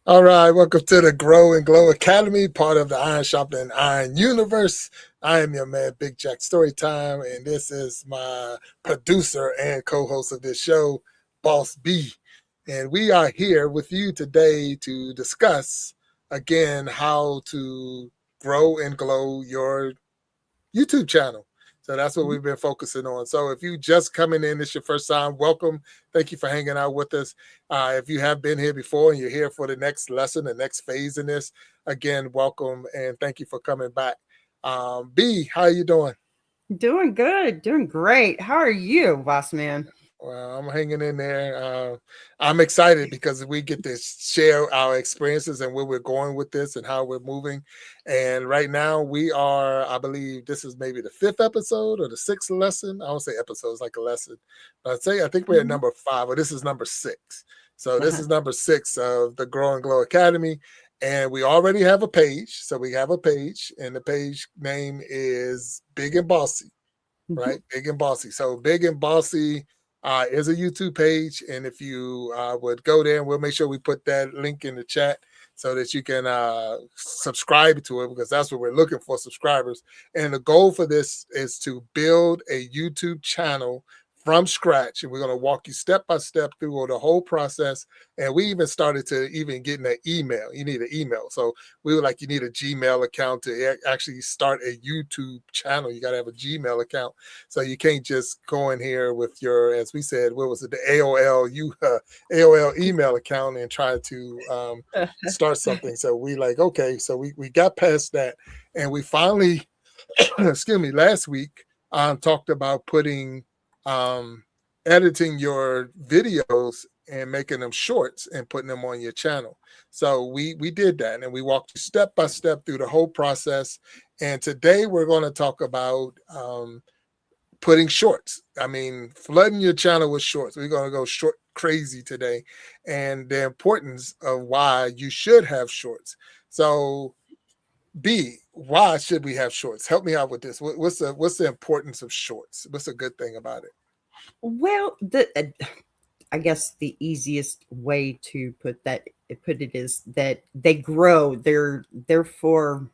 All right, welcome to the Grow and Glow Academy, part of the Iron Sharpening Iron Universe. I am your man, Big Jack Storytime, and this is my producer and co-host of this show, Boss B. And we are here with you today to discuss, again, how to grow and glow your YouTube channel. So that's what we've been focusing on. So if you just coming in, this is your first time, welcome. Thank you for hanging out with us. If you have been here before and you're here for the next lesson, the next phase in this, again, welcome and thank you for coming back. B, how are you doing? Doing good, doing great. How are you, boss man? Well, I'm hanging in there. I'm excited because we get to share our experiences and where we're going with this and how we're moving. And right now, we are, I believe, this is maybe the fifth episode or the sixth lesson. I don't say episodes like a lesson, but I think we're at Mhm. number 5, or this is number 6. So this Uh-huh. is number 6 of the Grow and Glow Academy. And we already have a page. So we have a page, and the page name is Big and Bossy, Mhm. right? Big and Bossy. So Big and Bossy is a YouTube page. And if you would go there, and we'll make sure we put that link in the chat so that you can subscribe to it, because that's what we're looking for, subscribers. And the goal for this is to build a YouTube channel from scratch. And we're going to walk you step by step through the whole process. And we even started to even getting an email. You need an email. So we were like, you need a Gmail account to actually start a YouTube channel. You got to have a Gmail account. So you can't just go in here with your, as we said, what was it, the AOL email account and try to start something. So we like, okay, so we got past that, and we finally, excuse me, last week talked about putting um, editing your videos and making them shorts and putting them on your channel. So we did that, and we walked you step by step through the whole process. And today we're going to talk about putting shorts. I mean, flooding your channel with shorts. We're going to go short crazy today, and the importance of why you should have shorts. So, B, why should we have shorts? Help me out with this. What's the importance of shorts? What's a good thing about it? Well, I guess the easiest way to put it is that they grow. They're for.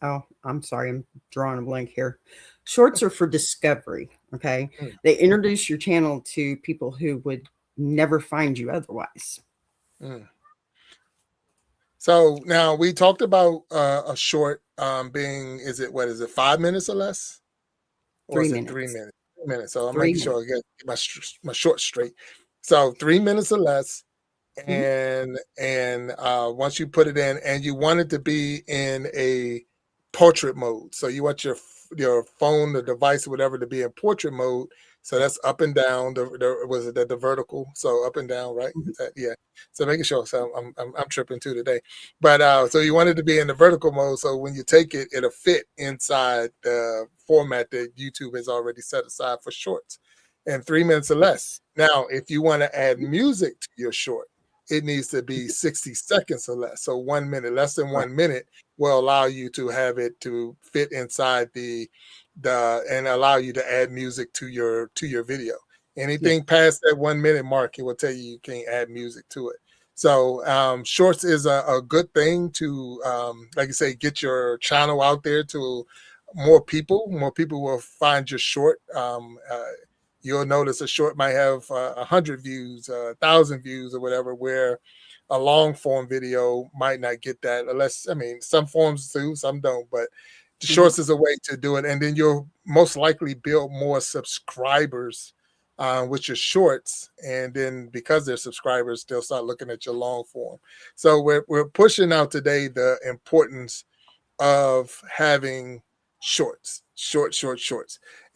Oh, I'm sorry, I'm drawing a blank here. Shorts are for discovery. Okay, Mm, they introduce your channel to people who would never find you otherwise. mm. So now we talked about a short being, is it, what is it, 5 minutes or less, or Three is it three minutes. minutes? 3 minutes. So I'm Three making minutes. sure I get my short straight. So 3 minutes or less, Mhm. and once you put it in, and you want it to be in a portrait mode, so you want your phone, the device, whatever, to be in portrait mode. So that's up and down. The was it the vertical? So up and down, right? Mhm. Is that, yeah? So making sure. So I'm tripping too today, but so you want it to be in the vertical mode. So when you take it, it'll fit inside the format that YouTube has already set aside for shorts, and 3 minutes or less. Yes. Now, if you want to add music to your short, it needs to be 60 seconds or less. So 1 minute, less than Right. 1 minute will allow you to have it to fit inside the and allow you to add music to your video. Yes. Anything past that 1 minute mark, it will tell you can't add music to it. So shorts is a good thing to, like I say, get your channel out there to more people. More people will find your short. You'll notice a short might have 100 views, 1,000 views, or whatever, where a long form video might not get that, unless, I mean, some forms do, some don't, but the Mhm. shorts is a way to do it. And then you'll most likely build more subscribers with your shorts. And then because they're subscribers, they'll start looking at your long form. So we're pushing out today the importance of having shorts.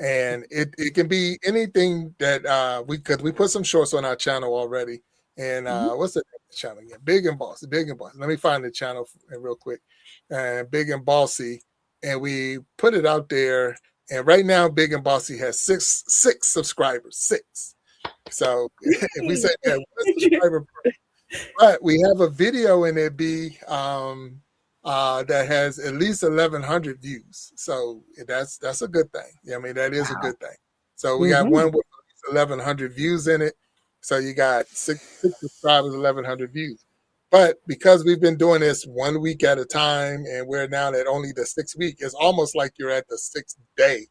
And it can be anything that we put some shorts on our channel already. And Mhm. what's the name of the channel again? Big and Bossy. Let me find the channel real quick. Big and Bossy. And we put it out there. And right now, Big and Bossy has six subscribers. Six. So if we say Yay. that one subscriber, but we have a video in it, that has at least 1,100 views. So that's a good thing. Yeah, I mean, that is a Wow. good thing. So we got one Mhm. with 1,100 views in it. So you got six subscribers, 1,100 views. But because we've been doing this 1 week at a time and we're now at only the 6th week, it's almost like you're at the 6th day.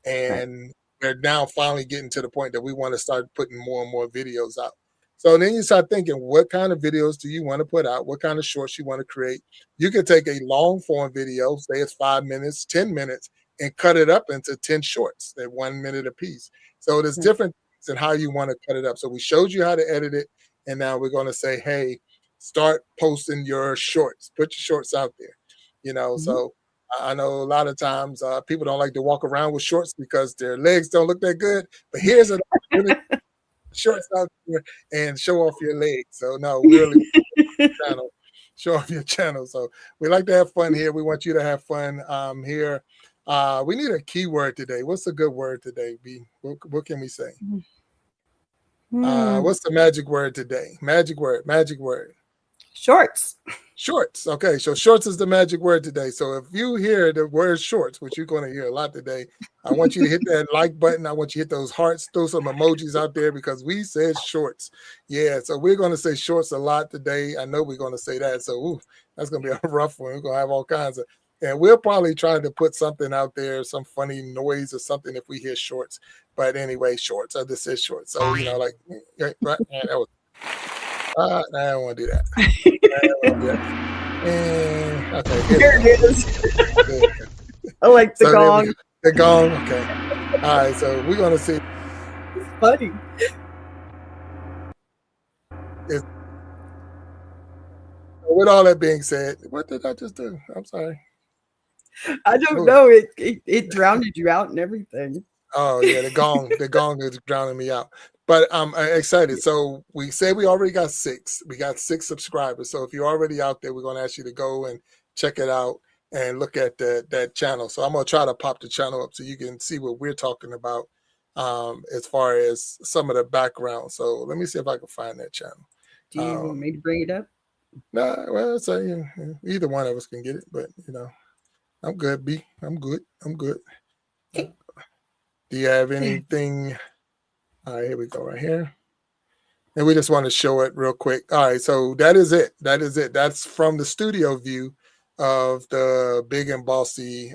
Right. And we're now finally getting to the point that we want to start putting more and more videos out. So then you start thinking, what kind of videos do you want to put out? What kind of shorts you want to create? You can take a long form video, say it's 5 minutes, 10 minutes, and cut it up into 10 shorts at 1 minute apiece. So there's Right. different things in how you want to cut it up. So we showed you how to edit it. And now we're going to say, hey, start posting your shorts, put your shorts out there. Mhm. So I know a lot of times people don't like to walk around with shorts because their legs don't look that good. But here's an opportunity shorts out there and show off your legs. So no, we really channel, show off your channel. So we like to have fun here. We want you to have fun here. We need a keyword today. What's a good word today, B? What can we say? Hmm. What's the magic word today? Magic word, magic word. Shorts. Shorts. Okay, so shorts is the magic word today. So if you hear the word shorts, which you're going to hear a lot today, I want you to hit that like button. I want you to hit those hearts, throw some emojis out there because we said shorts. Yeah, so we're going to say shorts a lot today. I know we're going to say that. So that's going to be a rough one. We're going to have all kinds of, and we'll probably try to put something out there, some funny noise or something if we hear shorts. But anyway, shorts. I just said shorts. So, like, that was, I don't want to do that. I don't want to do that. Okay, here we There go. it is. Good. I like the So there we go. gong. The gong. Okay. All right. So we're gonna see. It's funny. If, with all that being said, what did I just do? I'm sorry. I don't Oh, know. It drowned you out and everything. oh yeah, the gong. The gong is drowning me out. But I'm excited. So we said we already got 6. We got 6 subscribers. So if you're already out there, we're gonna ask you to go and check it out and look at that channel. So I'm gonna try to pop the channel up so you can see what we're talking about as far as some of the background. So let me see if I can find that channel. Do you want me to bring it up? Nah, well, so either one of us can get it, but I'm good, B. I'm good. I'm good. Okay. Do you have anything? All right, here we go, right here. And we just want to show it real quick. All right, so that is it. That is it. That's from the studio view of the Big and Bossy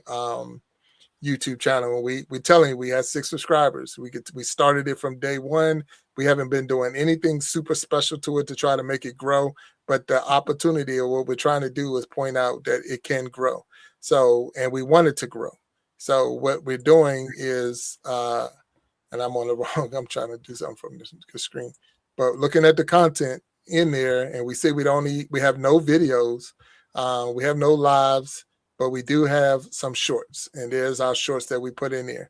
YouTube channel. We're telling you, we had 6 subscribers. We started it from day one. We haven't been doing anything super special to it to try to make it grow, but the opportunity or what we're trying to do is point out that it can grow. So, and we want it to grow. So what we're doing is, and I'm on the wrong, I'm trying to do something from the screen, but looking at the content in there, and we say we have no videos, we have no lives, but we do have some shorts, and there's our shorts that we put in there.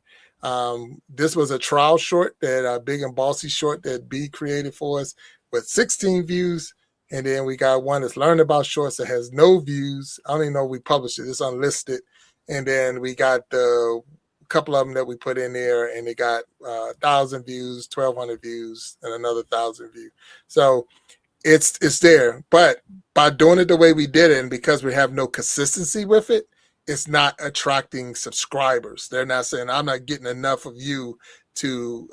This was a trial short that Big and Bossy short that B created for us with 16 views. And then we got one that's learned about shorts that has no views. I don't even know if we published it. It's unlisted. And then we got the couple of them that we put in there, and they got 1,000 views, 1,200 views, and another 1,000 views. So it's there. But by doing it the way we did it, and because we have no consistency with it, it's not attracting subscribers. They're not saying, I'm not getting enough of you to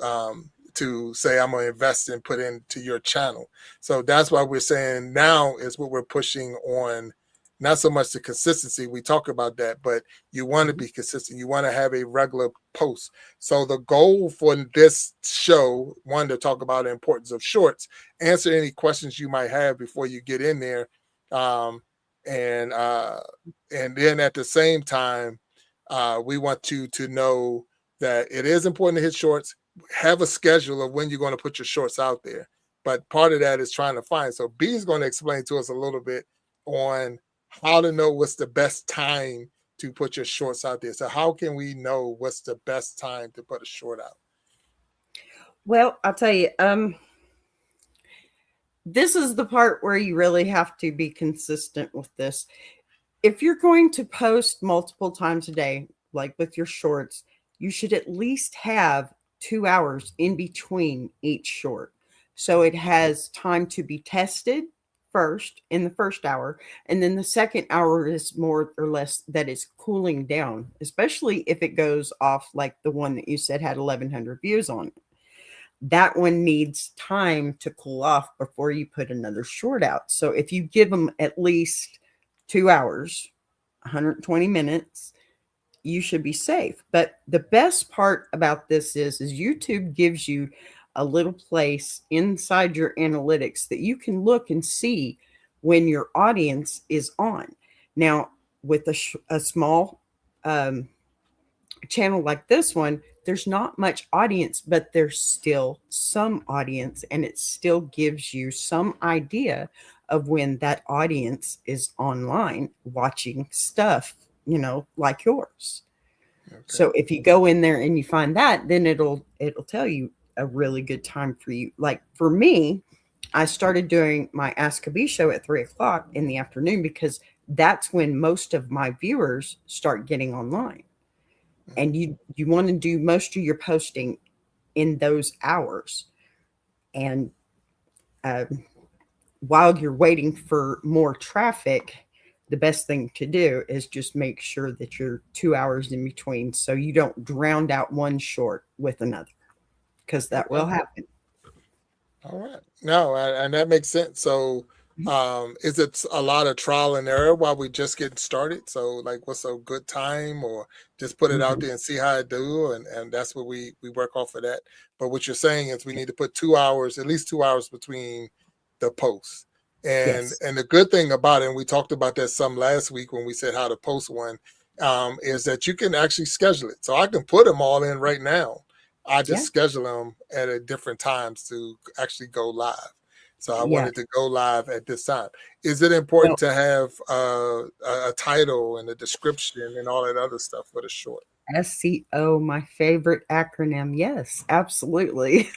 say I'm going to invest and put into your channel. So that's why we're saying now is what we're pushing on, not so much the consistency. We talk about that, but you want to be consistent. You want to have a regular post. So the goal for this show, one, to talk about the importance of shorts, answer any questions you might have before you get in there. And then at the same time, we want you to know that it is important to hit shorts. Have a schedule of when you're going to put your shorts out there. But part of that is trying to find. So B is going to explain to us a little bit on how to know what's the best time to put your shorts out there. So how can we know what's the best time to put a short out? Well, I'll tell you, this is the part where you really have to be consistent with this. If you're going to post multiple times a day, like with your shorts, you should at least have 2 hours in between each short. So it has time to be tested first in the first hour. And then the second hour is more or less that is cooling down, especially if it goes off like the one that you said had 1,100 views on it. that one needs time to cool off before you put another short out. So if you give them at least 2 hours, 120 minutes, you should be safe. But the best part about this is YouTube gives you a little place inside your analytics that you can look and see when your audience is on. Now, with a small channel like this one, there's not much audience, but there's still some audience, and it still gives you some idea of when that audience is online watching stuff, like yours. Okay. So if you go in there and you find that, then it'll tell you a really good time for you. Like for me, I started doing my Ask a Bee show at 3:00 in the afternoon because that's when most of my viewers start getting online. And you want to do most of your posting in those hours. And while you're waiting for more traffic, the best thing to do is just make sure that you're 2 hours in between so you don't drown out one short with another, because that will happen. All right. No, and that makes sense. So is it a lot of trial and error while we just getting started? So like what's a good time, or just put it out there and see how it do, and that's what we work off of that. But what you're saying is we need to put 2 hours, at least 2 hours between the posts. And and the good thing about it, and we talked about that some last week when we said how to post one, is that you can actually schedule it. So I can put them all in right now. I just schedule them at a different times to actually go live. So I wanted to go live at this time. Is it important to have a title and a description and all that other stuff for the short? SEO, my favorite acronym. Yes, absolutely.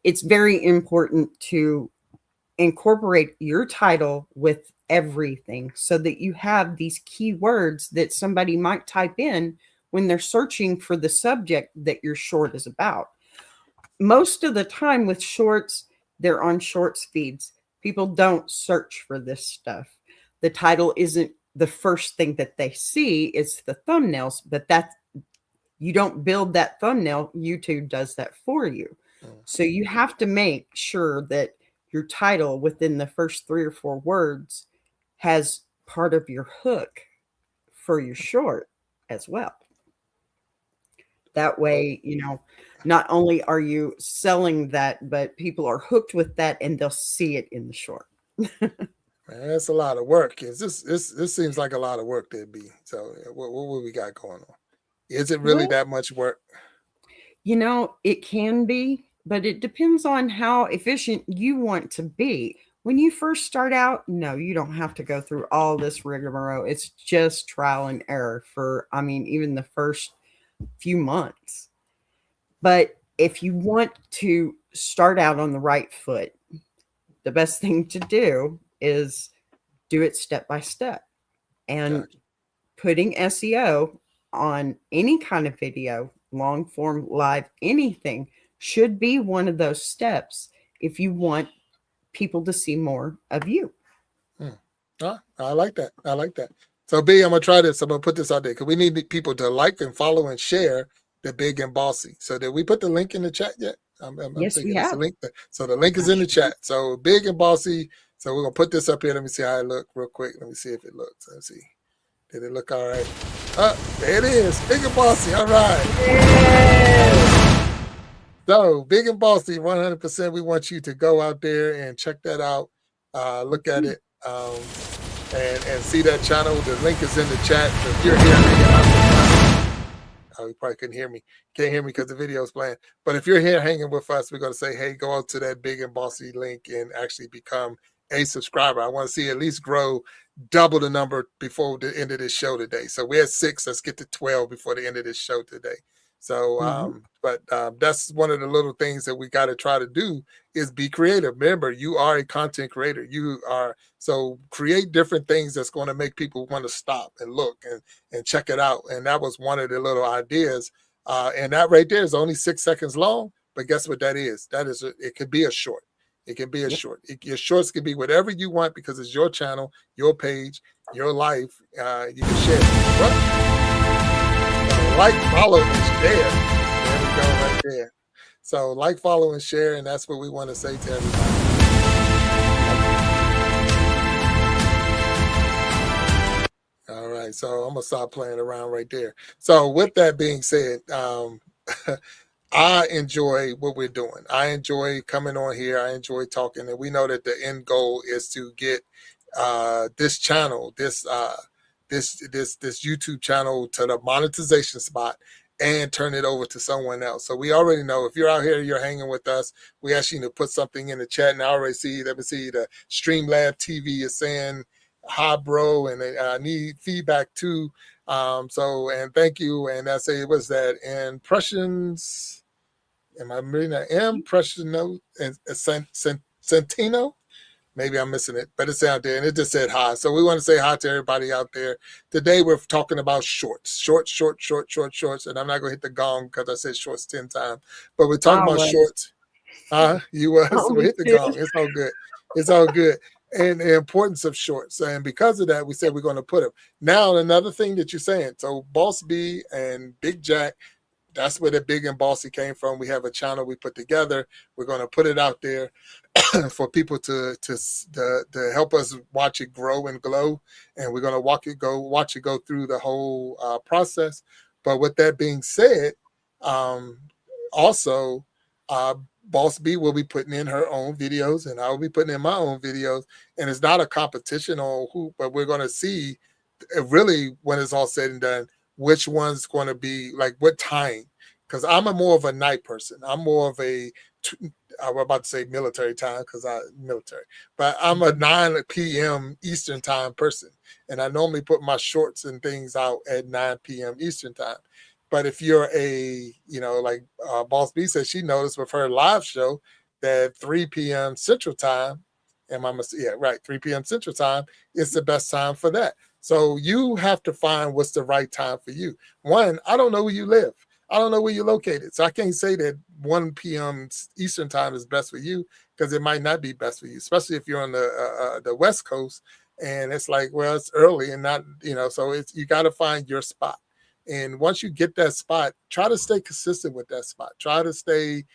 It's very important to incorporate your title with everything so that you have these keywords that somebody might type in when they're searching for the subject that your short is about. Most of the time with shorts, they're on shorts feeds. People don't search for this stuff. The title isn't the first thing that they see, it's the thumbnails, but you don't build that thumbnail. YouTube does that for you. So you have to make sure that your title within the first 3 or 4 words has part of your hook for your short as well. That way, not only are you selling that, but people are hooked with that and they'll see it in the short. Man, that's a lot of work. This seems like a lot of work there'd be. So what we got going on? Is it really that much work? It can be, but it depends on how efficient you want to be. When you first start out, no, you don't have to go through all this rigmarole. It's just trial and error for, even the first few months. But if you want to start out on the right foot, the best thing to do is do it step by step. And putting SEO on any kind of video, long form, live, anything should be one of those steps if you want people to see more of you. I like that. I like that. So B, I'm going to try this. I'm going to put this out there because we need people to like and follow and share the Big and Bossy. So did we put the link in the chat yet? Yes, we have. So the link is in the chat. So Big and Bossy. So we're going to put this up here. Let me see how it looks real quick. Let me see if it looks. Let's see. Did it look all right? There it is. Big and Bossy. All right. Yeah. So Big and Bossy, 100%. We want you to go out there and check that out. Look at it. And see that channel. The link is in the chat. So if you're here, you probably couldn't hear me. Can't hear me because the video is playing. But if you're here hanging with us, we're going to say, hey, go out to that Big and Bossy link and actually become a subscriber. I want to see at least grow double the number before the end of this show today. So we're at 6. Let's get to 12 before the end of this show today. So, but that's one of the little things that we got to try to do is be creative. Remember, you are a content creator. So create different things that's going to make people want to stop and look and check it out. And that was one of the little ideas. And that right there is only 6 seconds long. But guess what that is? It could be a short. It can be a short. Your shorts can be whatever you want because it's your channel, your page, your life. You can share it. Like, follow, and share. go right there. So like, follow, and share, and that's what we want to say to everybody. All right, so I'm gonna stop playing around right there. So with that being said, I enjoy what we're doing. I enjoy coming on here. I enjoy talking, and we know that the end goal is to get this channel, this YouTube channel, to the monetization spot and turn it over to someone else. So we already know, if you're out here, you're hanging with us, we ask you to put something in the chat, and I already see, let me see, the Streamlab TV is saying hi, bro, and I need feedback too. So, and thank you. And I say, what's that? Impressions. Am I reading that? Impressiono and Santino? Maybe I'm missing it, but it's out there, and it just said hi. So we want to say hi to everybody out there. Today we're talking about shorts, shorts. And I'm not going to hit the gong because I said shorts 10 times, but we're talking about shorts. You was. So we hit the gong. It's all good. It's all good. And the importance of shorts. And because of that, we said we're going to put them. Now, another thing that you're saying, so Boss B and Big Jack, that's where the Big and Bossy came from. We have a channel we put together. We're going to put it out there for people to help us watch it grow and glow. And we're going to watch it go through the whole process. But with that being said, also, Boss B will be putting in her own videos, and I will be putting in my own videos. And it's not a competition on who, but we're going to see really, when it's all said and done, which one's going to be like what time. Because I'm more of a night person. I'm more of a, I was about to say military time because military, but I'm a 9 p.m. Eastern time person. And I normally put my shorts and things out at 9 p.m. Eastern time. But if you're like Boss B said, she noticed with her live show that 3 p.m. Central Time, and 3 p.m. Central Time is the best time for that. So you have to find what's the right time for you. One, I don't know where you live. I don't know where you're located. So I can't say that 1 p.m. Eastern Time is best for you, because it might not be best for you, especially if you're on the West Coast and it's like, well, it's early and not, so you got to find your spot. And once you get that spot, try to stay consistent with that spot. Try to stay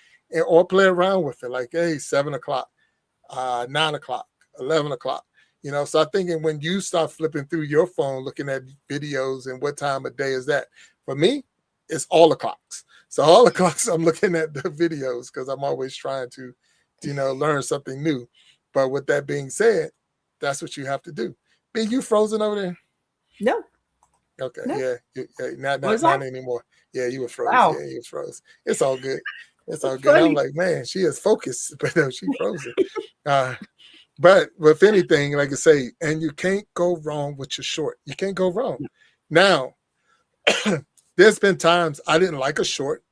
or play around with it. Like, hey, 7 o'clock, 9 o'clock, 11 o'clock. So I'm thinking when you start flipping through your phone, looking at videos and what time of day is that? For me, it's all the clocks. So all the clocks, I'm looking at the videos because I'm always trying to, learn something new. But with that being said, that's what you have to do. B, you frozen over there? No. Okay, no. yeah, not anymore. Yeah, you were frozen. Wow. Yeah, you were frozen. It's all good. It's all good. I'm like, man, she is focused, but no, she frozen. But with anything, like I say, and you can't go wrong with your short. You can't go wrong. Now, there's been times I didn't like a short,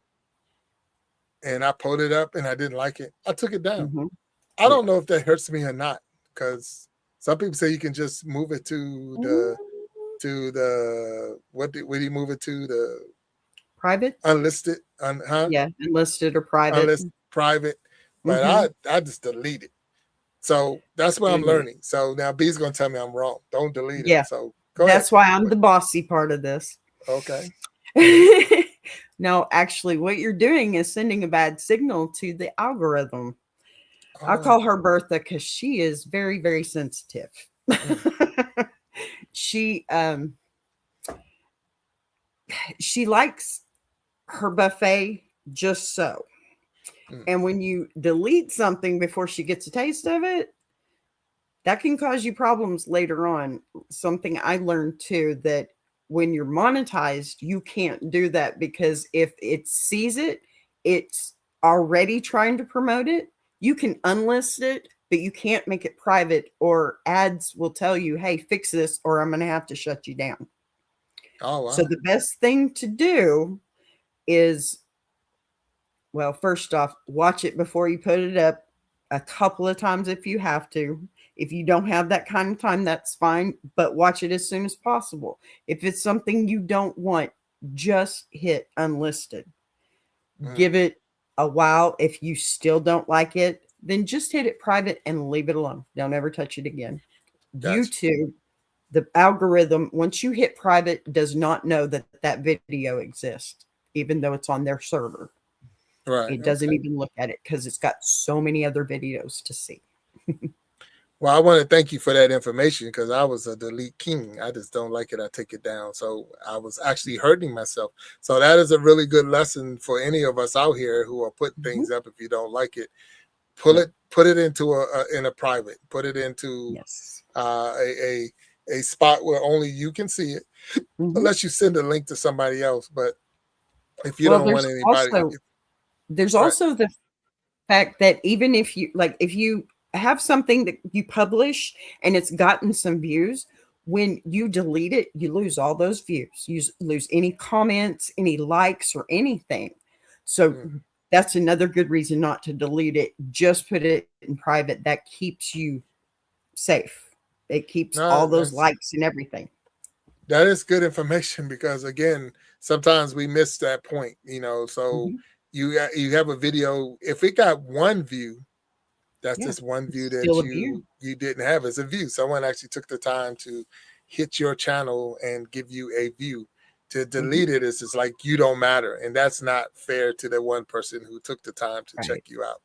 and I pulled it up and I didn't like it. I took it down. Mm-hmm. I don't know if that hurts me or not, because some people say you can just move it to the what do you move it to? The private, unlisted, yeah, enlisted or private, unlisted, private. But I just delete it. So that's what I'm learning. So now B's gonna tell me I'm wrong. Don't delete it. So that's why I'm the bossy part of this. Okay. No, actually, what you're doing is sending a bad signal to the algorithm. Oh. I call her Bertha because she is very, very sensitive. She likes her buffet just so. And when you delete something before she gets a taste of it, that can cause you problems later on. Something I learned too, that when you're monetized, you can't do that, because if it sees it, it's already trying to promote it. You can unlist it, but you can't make it private, or ads will tell you, hey, fix this or I'm going to have to shut you down. Oh, wow. So the best thing to do is, well, first off, watch it before you put it up a couple of times if you have to. If you don't have that kind of time, that's fine, but watch it as soon as possible. If it's something you don't want, just hit unlisted. Give it a while. If you still don't like it, then just hit it private and leave it alone. Don't ever touch it again. Gotcha. YouTube, the algorithm, once you hit private, does not know that that video exists, even though it's on their server. Right. It doesn't Okay. even look at it because it's got so many other videos to see. Well, I want to thank you for that information because I was a delete king. I just don't like it. I take it down. So I was actually hurting myself. So that is a really good lesson for any of us out here who are putting Mhm. things up. If you don't like it, Yep. put it into in a private. Put it into Yes. a spot where only you can see it, Hmm. unless you send a link to somebody else. But if you Well, don't want anybody, there's right? also the fact that even if you like, if you have something that you publish and it's gotten some views, when you delete it, you lose all those views. You lose any comments, any likes, or anything. So Mm. that's another good reason not to delete it. Just put it in private. That keeps you safe. It keeps all No, those likes and everything. that is good information because again, sometimes we miss that point. So Mhm. you have a video. If it got one view, that's Yeah, just one it's view still that a view. you didn't have as a view. Someone actually took the time to hit your channel and give you a view. To Mhm. delete it is just like you don't matter, and that's not fair to the one person who took the time to check Right. you out.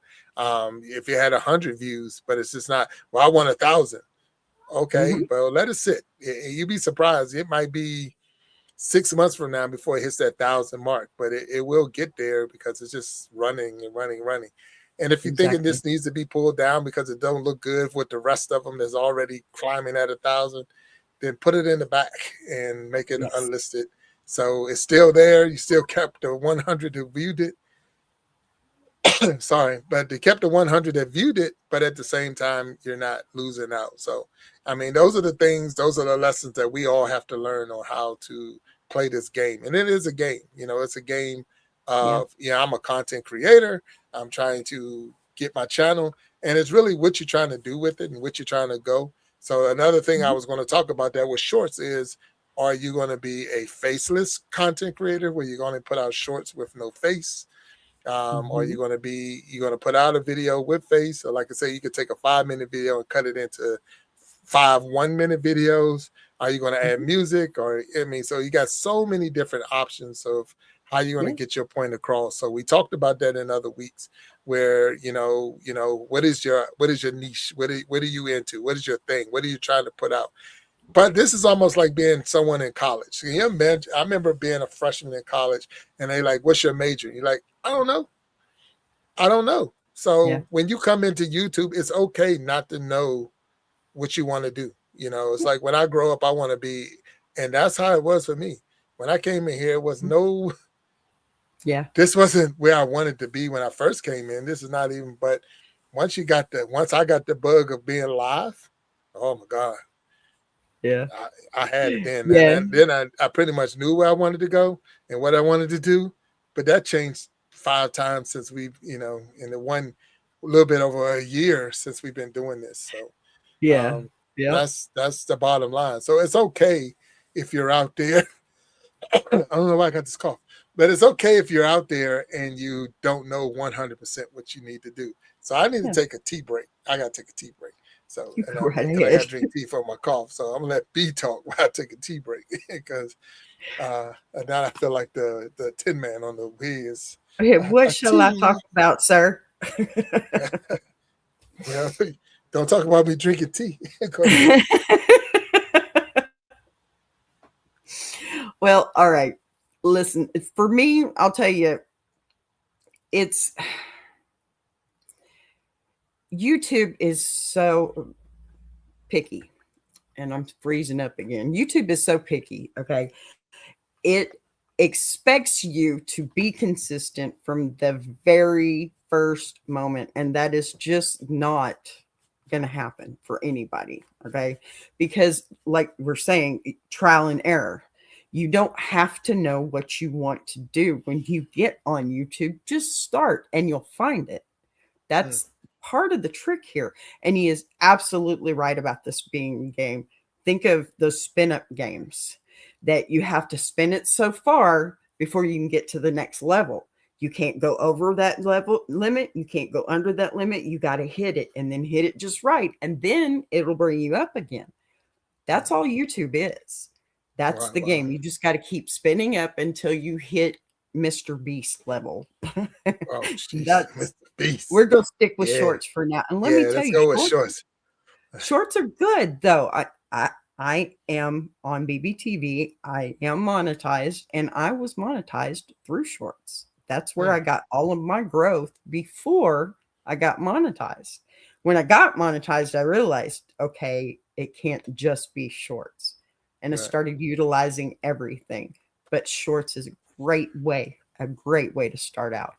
If you had 100 views, but it's just not. Well, I want 1,000. Okay, Mhm. well, let it sit. You'd be surprised. It might be 6 months from now before it hits that 1,000 mark, but it will get there because it's just running and running, running. And if you're thinking Exactly. this needs to be pulled down because it don't look good with the rest of them that's already climbing at 1,000, then put it in the back and make it Yes. unlisted. So it's still there. You still kept the 100 who viewed it. Sorry, but they kept the 100 that viewed it, but at the same time, you're not losing out. So, I mean, those are the things, those are the lessons that we all have to learn on how to play this game. And it is a game, it's a game Yeah. of, I'm a content creator. I'm trying to get my channel, and it's really what you're trying to do with it and what you're trying to go. So, another thing I Mhm. was going to talk about that with shorts is, are you going to be a faceless content creator where you're going to put out shorts with no face? Or Mhm. you're going to put out a video with face, or like I say, you could take a 5 minute video and cut it into 5 1 minute videos. Are you going to add Mhm. music? Or I mean, so you got so many different options of how you're going Yeah. to get your point across. So we talked about that in other weeks, where what is your niche? What are you into? What is your thing? What are you trying to put out? But this is almost like being someone in college. Can you imagine? I remember being a freshman in college, and they like, "What's your major?" You're like, "I don't know. I don't know." Yeah. So when you come into YouTube, it's okay not to know what you want to do. It's Yeah. like when I grow up, I want to be, and that's how it was for me. When I came in here, it was Mhm. no, Yeah. this wasn't where I wanted to be when I first came in. This is not even, but once I got the bug of being live, oh my God, Yeah. I had it then. And Yeah. then I pretty much knew where I wanted to go and what I wanted to do. But that changed 5 times since we've, in the one a little bit over a year since we've been doing this. So Yeah. um, Yep. that's the bottom line. So it's okay if you're out there. I don't know why I got this cough, but it's okay if you're out there and you don't know 100% what you need to do. So I need to Yeah. take a tea break. I got to take a tea break. So, You and go right because I got ahead. to drink tea for my cough. So I'm gonna let B talk while I take a tea break because now I feel like the Tin Man on the Wii is Okay, what a shall I talk tea. about, sir? Well, don't talk about me drinking tea. Go ahead. Well, all right. Listen, for me, I'll tell you, it's YouTube is so picky, and I'm freezing up again. YouTube is so picky. Okay. It expects you to be consistent from the very first moment, and that is just not going to happen for anybody. Okay. Because, like we're saying, trial and error. You don't have to know what you want to do when you get on YouTube. Just start and you'll find it. Mm, That's part of the trick here. And he is absolutely right about this being a game. Think of those spin up games that you have to spin it so far before you can get to the next level. You can't go over that level limit. You can't go under that limit. You got to hit it and then hit it just right. And then it'll bring you up again. mm. That's all YouTube is. That's Right, the wow. game. You just got to keep spinning up until you hit Mr. Beast level. Oh, jeez, That's Mr. Beast. we're gonna stick with Yeah, shorts for now. And let me yeah. tell Let's you, go with shorts. shorts are good though. I am on BBTV. I am monetized, and I was monetized through shorts. That's where I Hmm, got all of my growth before I got monetized. When I got monetized, I realized, okay, it can't just be shorts. And I right. started utilizing everything. But shorts is a great way to start out.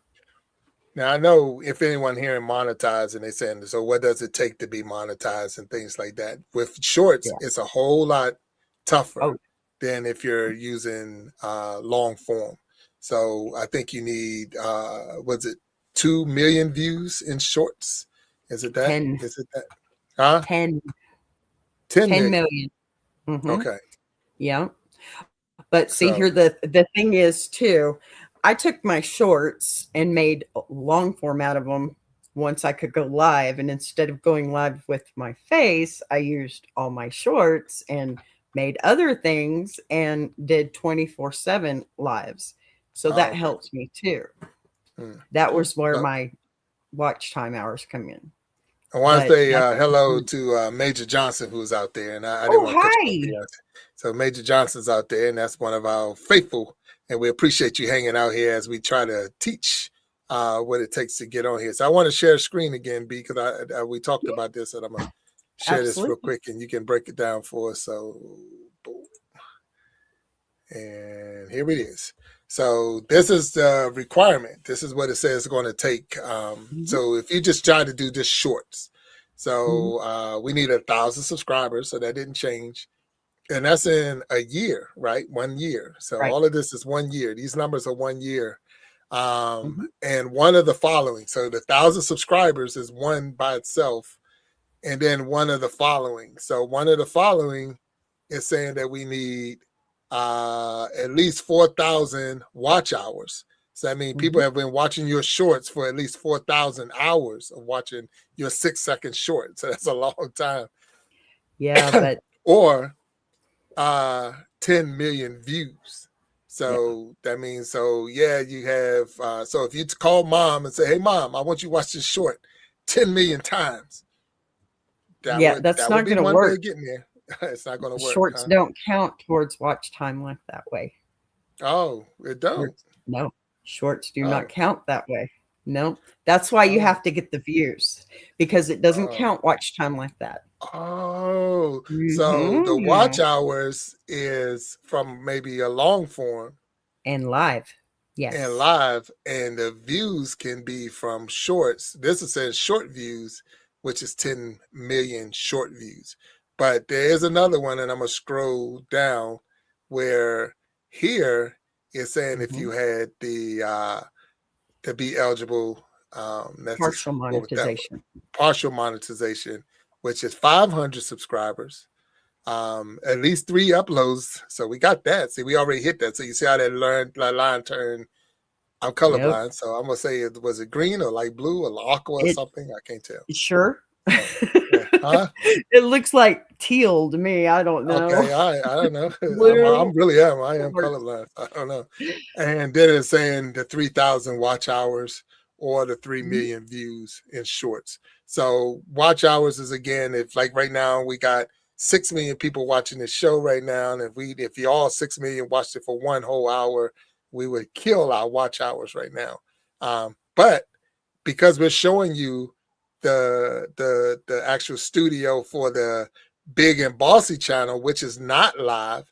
Now I know if anyone hearing monetize and they saying, so what does it take to be monetized and things like that. With shorts, Yeah. it's a whole lot tougher Oh, than if you're using long form. So I think you need was it 2 million views in shorts? Is it that? 10, Is it that? Huh? 10, 10 10 million. million. Mm-hmm. Okay. Yeah. But see So here, the thing is too, I took my shorts and made a long form out of them once I could go live. And instead of going live with my face, I used all my shorts and made other things and did 24/7 lives. So oh, that okay. helps me too. Hmm. That was where So my watch time hours come in. I want to But say that's hello to Major Johnson, who's out there, and I didn't oh, want to cut you off hi. here. So Major Johnson's out there, and that's one of our faithful, and we appreciate you hanging out here as we try to teach what it takes to get on here. So I want to share a screen again, B, because we talked Yeah, about this, and I'm gonna share this real absolutely. quick, and you can break it down for us. So, boom. And here it is. So this is the requirement. This is what it says it's going to take. Mhm, So if you just try to do just shorts, mhm. so we need 1,000 subscribers. So that didn't change, and that's in a year, right? 1 year. So Right. all of this is 1 year. These numbers are 1 year. Mhm, And one of the following. So the 1,000 subscribers is one by itself, and then one of the following. So one of the following is saying that we need at least 4,000 watch hours. So I mean, people mhm. have been watching your shorts for at least 4,000 hours of watching your 6 second short. So that's a long time. Yeah, but Or 10 million views. yeah. So that means, so yeah, you have, so if you call mom and say, hey, mom, I want you to watch this short 10 million times, that Yeah, would that's that would not be gonna one way work. of getting there. It's not going to work, Shorts huh? don't count towards watch time like that way. Oh, it don't. Shorts no, shorts do not Oh, count that way. No, that's why you oh, have to get the views because it doesn't oh, count watch time like that. oh. So the watch Mhm. hours is from maybe a long form And live. and Yes. live, and the views can be from shorts. This is says short views, which is 10 million short views. But there is another one, and I'm gonna scroll down where here it's saying if you Mhm. had the to be eligible, let's just Partial go with that one. monetization. Partial monetization, which is 500 subscribers, at least 3 uploads. So we got that. See, we already hit that. So you see how that line turned. I'm Yep. colorblind, so I'm gonna say it was it green or light blue or aqua or It something. I can't tell. sure. So yeah, huh? It looks like teal to me. I don't know. Okay, all right. I don't know. I'm Blue. really am. I am Or colorblind. I don't know. And then it's saying the 3,000 watch hours or the three mhm, million views in shorts. So watch hours is again, if like right now we got 6 million people watching this show right now, and if you all 6 million watched it for one whole hour, we would kill our watch hours right now. But because we're showing you the actual studio for the Big and Bossy channel, which is not live,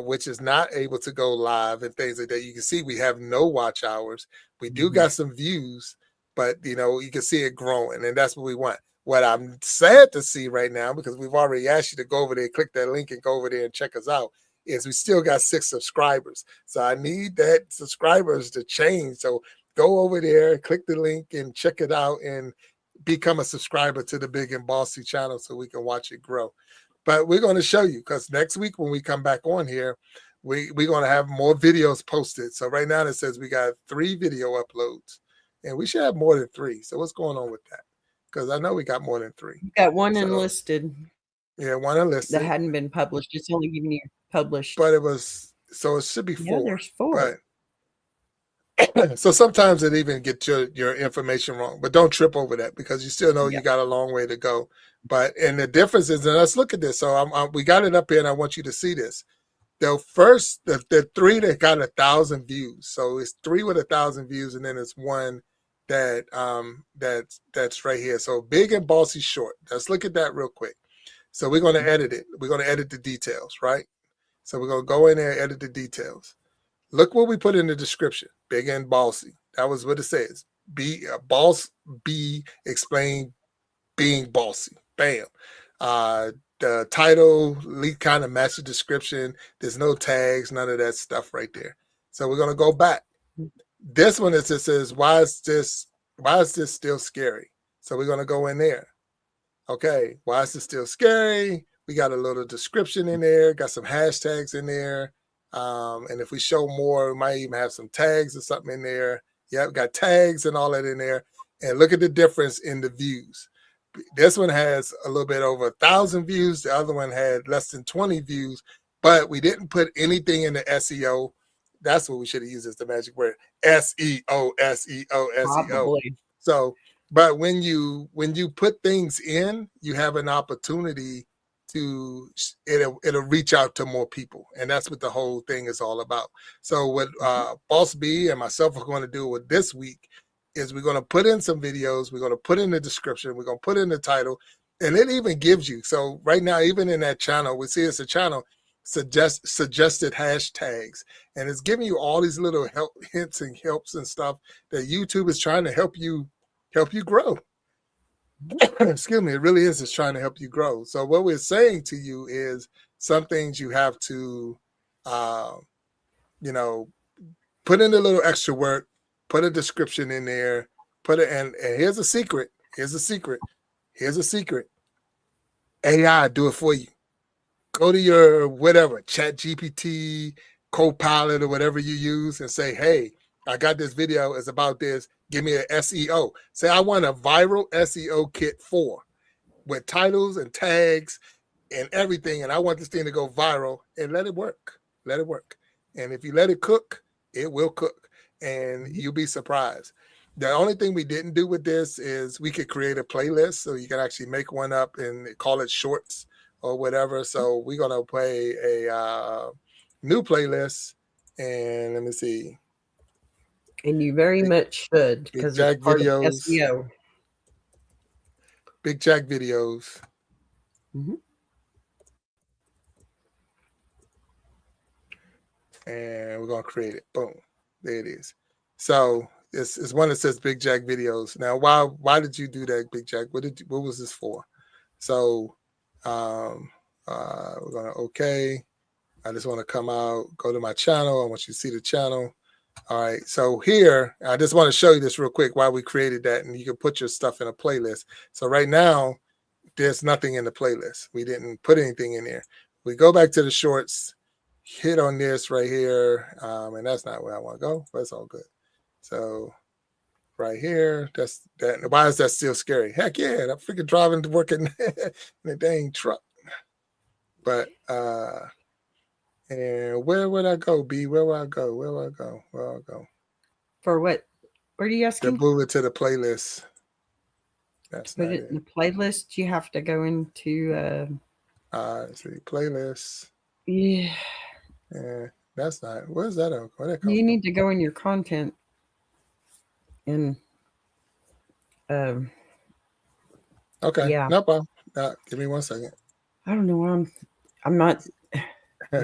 which is not able to go live and things like that. You can see we have no watch hours. We do mhm. got some views, but you can see it growing, and that's what we want. What I'm sad to see right now, because we've already asked you to go over there, click that link, and go over there and check us out, is we still got 6 subscribers. So I need that subscribers to change. So go over there, click the link, and check it out, and become a subscriber to the Big and Bossy channel so we can watch it grow. But we're going to show you, because next week when we come back on here, we're going to have more videos posted. So right now it says we got 3 video uploads, and we should have more than 3. So what's going on with that? Because I know we got more than 3. You got one So enlisted yeah, one that unlisted, hadn't been published. It's only giving you published. but it should be Yeah, 4. there's 4. But So sometimes it even gets your information wrong, but don't trip over that because you still know Yeah. you got a long way to go. But and the difference is, and let's look at this. So we got it up here, and I want you to see this. The 3 that got 1,000 views. So it's 3 with 1,000 views, and then it's one that's right here. So big and bossy short. Let's look at that real quick. So we're going to edit it. We're going to edit the details, right? So we're going to go in there and edit the details. Look what we put in the description. Big and bossy. That was what it says. Be a boss. B explain being bossy. Bam. The title, lead kind of match the description. There's no tags, none of that stuff right there. So we're gonna go back. This one it just says, why is this still scary? So we're gonna go in there. Okay, why is this still scary? We got a little description in there, got some hashtags in there. And if we show more, we might even have some tags or something in there. Yeah, got tags and all that in there. And look at the difference in the views. This one has a little bit over 1,000 views. The other one had less than 20 views, but we didn't put anything in the SEO. That's what we should have used as the magic word. SEO, SEO, SEO. Probably. So, but when you put things in, you have an opportunity to it'll reach out to more people, and that's what the whole thing is all about. So what Boss B and myself are going to do with this week is we're going to put in some videos, we're going to put in the description, we're going to put in the title, and it even gives you. So right now, even in that channel, we see it's a channel suggested hashtags, and it's giving you all these little hints and helps and stuff that YouTube is trying to help you grow. Excuse me, it really is just trying to help you grow. So what we're saying to you is some things you have to put in a little extra work, put a description in there, put it, and here's a secret. AI do it for you. Go to your whatever, Chat GPT, Copilot, or whatever you use and say, hey, I got this video. It's about this. Give me an SEO. Say, I want a viral SEO kit with titles and tags and everything. And I want this thing to go viral, and let it work. Let it work. And if you let it cook, it will cook, and you'll be surprised. The only thing we didn't do with this is we could create a playlist, so you can actually make one up and call it shorts or whatever. So we're going to play a new playlist, and let me see. And you very much should, because it's part of SEO. Big Jack videos. Mm-hmm. And we're going to create it. Boom. There it is. So it's one that says Big Jack videos. Now, why did you do that, Big Jack? What was this for? So we're going to okay. I just want to come out, go to my channel. I want you to see the channel. All right. So here, I just want to show you this real quick why we created that, and you can put your stuff in a playlist. So right now, there's nothing in the playlist. We didn't put anything in there. We go back to the shorts, hit on this right here, and that's not where I want to go, but it's all good. So right here, that's that. Why is that still scary? Heck yeah, I'm freaking driving to work in a dang truck. But and where would I go, B? Where would I go? For what? What are you asking? To move it to the playlist. That's to put it in the playlist, you have to go into let's see, playlist. Yeah. That's not. Where's that? Where that come you from? need to go in your content and okay. Yeah. No problem. Give me 1 second. I don't know why I'm not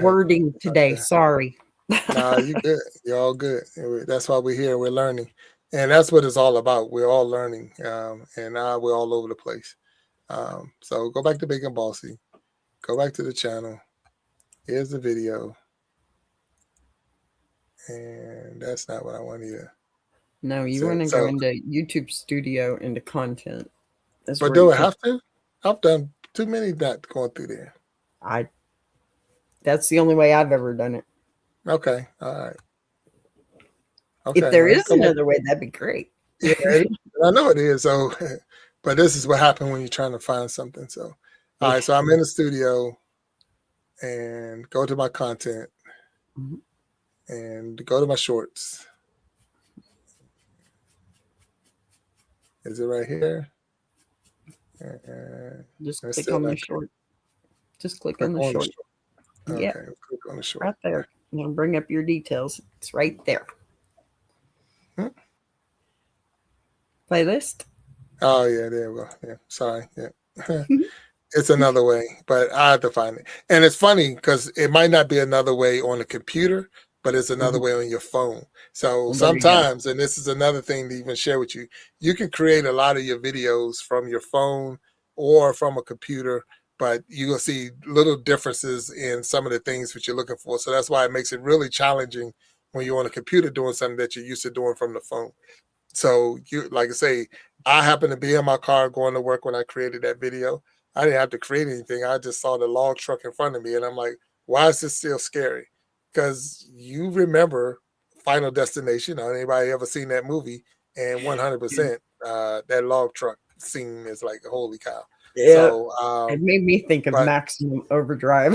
wording today. Okay. Sorry. Nah, you good. You're all good. That's why we're here. We're learning. And that's what it's all about. We're all learning. And now we're all over the place. So go back to Big and Bossy. Go back to the channel. Here's the video. And that's not what I want either. No, you want to go into YouTube Studio into content. But do I have to? I've done too many not going through there. That's the only way I've ever done it. Okay. All right. Okay. If there is another way, that'd be great. Yeah, I know it is. So, but this is what happened when you're trying to find something. So, all right. So I'm in the studio and go to my content and go to my shorts. Is it right here? Just It's click still on the not short. Just click click on the on the short. short. Yeah, Okay, click on the short. right there. It'll bring up your details. It's right there. Hmm? Playlist. Oh yeah, there we go. Yeah, sorry. Yeah. It's another way, but I have to find it. And it's funny because it might not be another way on the computer, but it's another Mhm. way on your phone. So Well, there you go. sometimes, and this is another thing to even share with you, you can create a lot of your videos from your phone or from a computer, but you'll see little differences in some of the things that you're looking for. So that's why it makes it really challenging when you're on a computer doing something that you're used to doing from the phone. So you, like I say, I happened to be in my car going to work when I created that video. I didn't have to create anything. I just saw the log truck in front of me, and I'm like, why is this still scary? Because you remember Final Destination. Anybody ever seen that movie? And 100%, that log truck scene is like, holy cow. Yeah. So, It made me think of but Maximum Overdrive.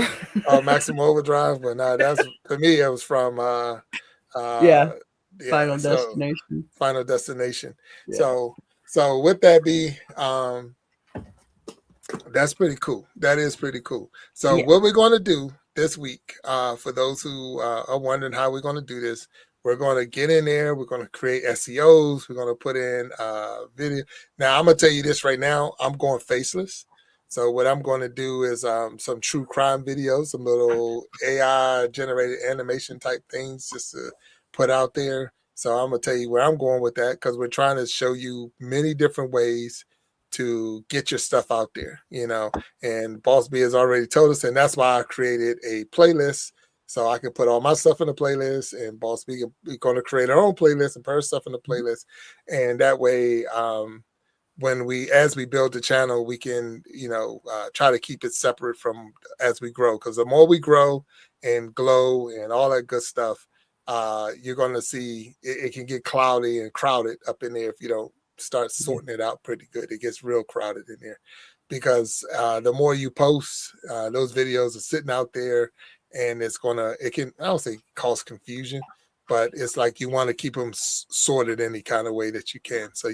Maximum Overdrive, but no, that's to me. It was from Yeah. yeah. Final So Destination. Final Destination. Yeah. So with that be, that's pretty cool. That is pretty cool. So Yeah. what we're going to do this week, for those who are wondering how we're going to do this, we're going to get in there. We're going to create SEOs. We're going to put in video. Now I'm going to tell you this right now. I'm going faceless. So what I'm going to do is some true crime videos, some little AI generated animation type things just to put out there. So I'm going to tell you where I'm going with that because we're trying to show you many different ways to get your stuff out there. And Boss B has already told us, and that's why I created a playlist so I can put all my stuff in the playlist, and Boss B is going to create her own playlist and put her stuff in the playlist, and that way, as we build the channel, we can try to keep it separate from as we grow, because the more we grow and glow and all that good stuff, you're going to see it can get cloudy and crowded up in there if you don't start sorting it out pretty good. It gets real crowded in there because the more you post, those videos are sitting out there, and it can, I don't say cause confusion, but it's like you want to keep them sorted any kind of way that you can, so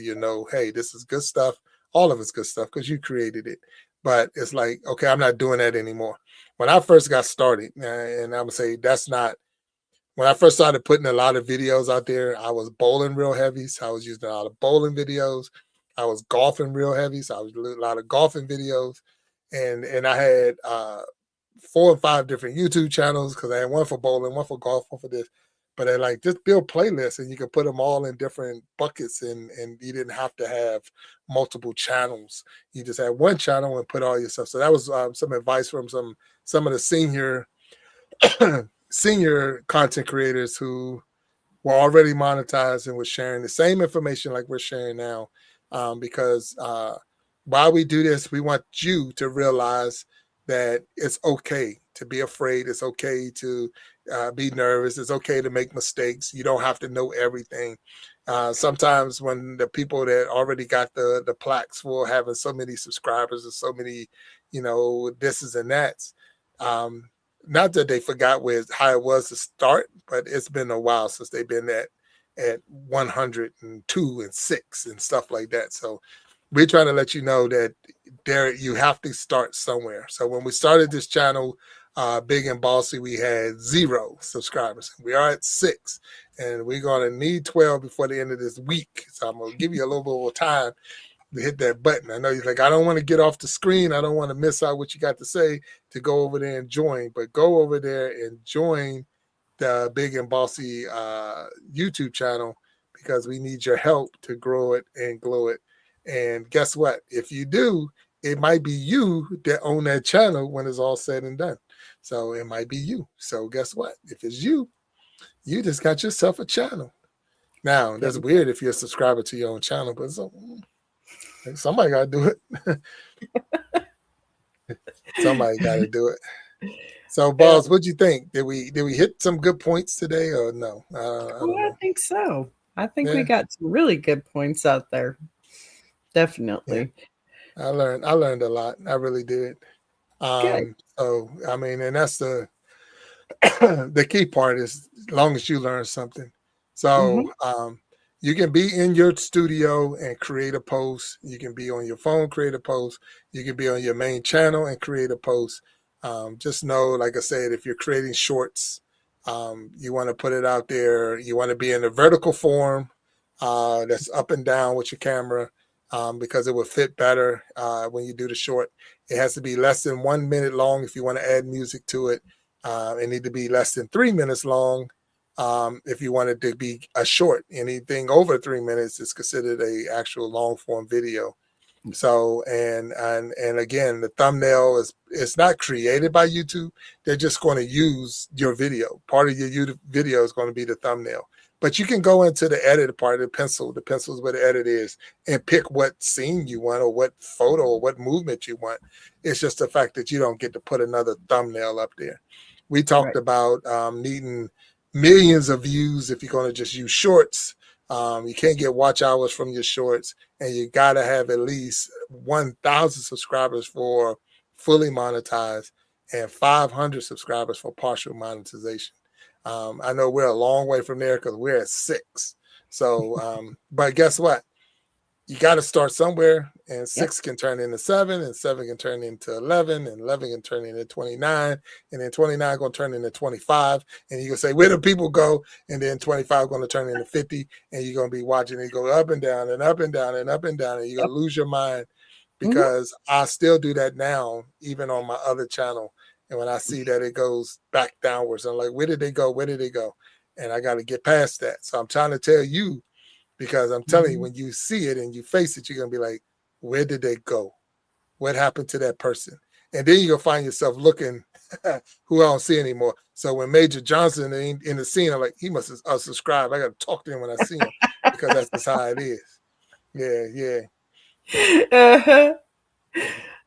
hey, this is good stuff. All of it's good stuff because you created it. But it's like, okay, I'm not doing that anymore. When I first got started, and I'm gonna say that's not when I first started putting a lot of videos out there, I was bowling real heavy. So I was using a lot of bowling videos. I was golfing real heavy. So I was doing a lot of golfing videos. And I had 4 or 5 different YouTube channels because I had one for bowling, one for golf, one for this. But I like just build playlists and you can put them all in different buckets, and you didn't have to have multiple channels. You just had one channel and put all your stuff. So that was some advice from some of the senior content creators who were already monetized and were sharing the same information like we're sharing now. Because while we do this, we want you to realize that it's okay to be afraid. It's okay to be nervous. It's okay to make mistakes. You don't have to know everything. Sometimes when the people that already got the plaques for having so many subscribers and so many, thises and that's, not that they forgot how it was to start, but it's been a while since they've been at 102 and 6 and stuff like that. So we're trying to let you know that you have to start somewhere. So when we started this channel, Big and Bossy, we had 0 subscribers. We are at 6, and we're going to need 12 before the end of this week. So I'm going to give you a little bit more time to hit that button. I know you're like, I don't want to get off the screen. I don't want to miss out what you got to say, to go over there and join. But go over there and join the Big and Bossy YouTube channel, because we need your help to grow it and glow it. And guess what? If you do, it might be you that own that channel when it's all said and done. So it might be you. So guess what? If it's you, you just got yourself a channel. Now, that's weird if you're a subscriber to your own channel, but somebody got to do it. Somebody got to do it. So, Boss, what'd you think? Did we hit some good points today or no? I don't know. I think so. I think we got some really good points out there. Definitely. Yeah. I learned a lot. I really did. Good. So I mean, and that's the key part is as long as you learn something. So You can be in your studio and create a post. You can be on your phone, create a post. You can be on your main channel and create a post. Just know, like I said, if you're creating shorts, you want to put it out there. You want to be in a vertical form that's up and down with your camera because it will fit better when you do the short. It has to be less than 1 minute long if you want to add music to it. It need to be less than 3 minutes long if you want it to be a short. Anything over 3 minutes is considered a actual long form video. So and again, the thumbnail is it's not created by YouTube. They're just going to use your video. Part of your YouTube video is going to be the thumbnail. But you can go into the edit part of the pencil. The pencil is where the edit is, and pick what scene you want or what photo or what movement you want. It's just the fact that you don't get to put another thumbnail up there. We talked Right. about needing millions of views if you're going to just use shorts. You can't get watch hours from your shorts, and you got to have at least 1,000 subscribers for fully monetized and 500 subscribers for partial monetization. I know we're a long way from there because we're at 6. So, but guess what? You got to start somewhere, and Yep. 6 can turn into 7, and 7 can turn into 11, and 11 can turn into 29, and then 29 going to turn into 25, and you can say, where do people go? And then 25 going to turn into 50, and you're going to be watching it go up and down and up and down and up and down, and you're Yep. going to lose your mind Mhm. because I still do that now, even on my other channel. And when I see that it goes back downwards, I'm like, where did they go? Where did they go? And I got to get past that. So I'm trying to tell you, because I'm telling you, Mhm. when you see it and you face it, you're going to be like, where did they go? What happened to that person? And then you'll find yourself looking who I don't see anymore. So when Major Johnson in the scene, I'm like, he must have unsubscribed. I got to talk to him when I see him because that's just how it is. Yeah, yeah. Uh-huh.